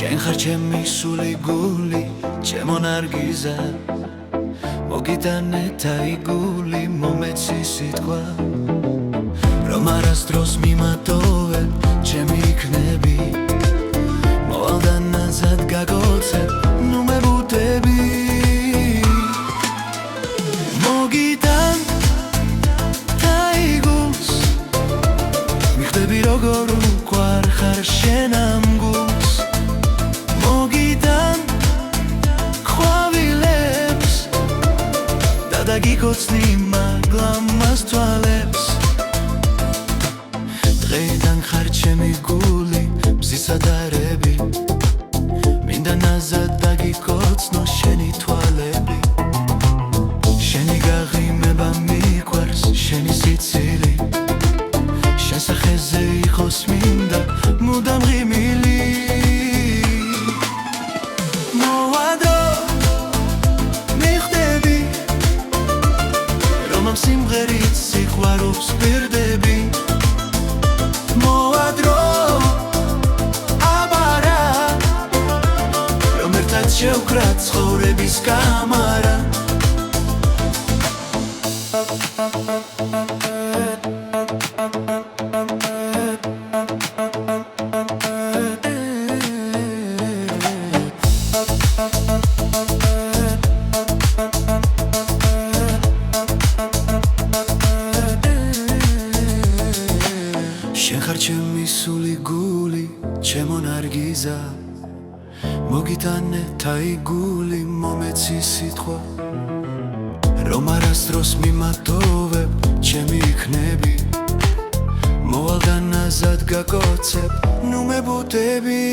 შენ ხარ ჩემი სული გული, ჩემო ნარგიზა, მოგიტანე თაიგული, მომეცი სიტყვა, რომ არასდროს მიმატოვებ, ჩემი იქნები, მოვალ და ნაზად გაგოცებ, ნუ მებუდები. მოგიტან თაიგულს, მიხდები როგორ უყვარ ხარ შენ ამ გულს. მოგიტან ხვავილებს და დაგიკოცნი მაგლამას თვალებს. დღეიდან ხარ ჩემი გული, მზისა დარები, მინდა ნაზად დაგიკოცნო შენი თვალები. შენი გაღიმება მიყვარს, შენი სიცილი, შენ სახეზე იყოს მინდა მუდამ ღიმილი. სიმღერით სიყვარულს ვირდები, მოადრო აბარა, რომ ერთად შევკრათ ცხოვრების კამარა. შენ ხარ ჩემი სული გული, ჩემო ნარგიზა, მოგიტანე თაიგული, მომეცი სიტყვა, რომ არასდროს მიმატოვებ, ჩემი იქნები, მოვალ და ნაზად გაგოცებ, ნუ მებუდები.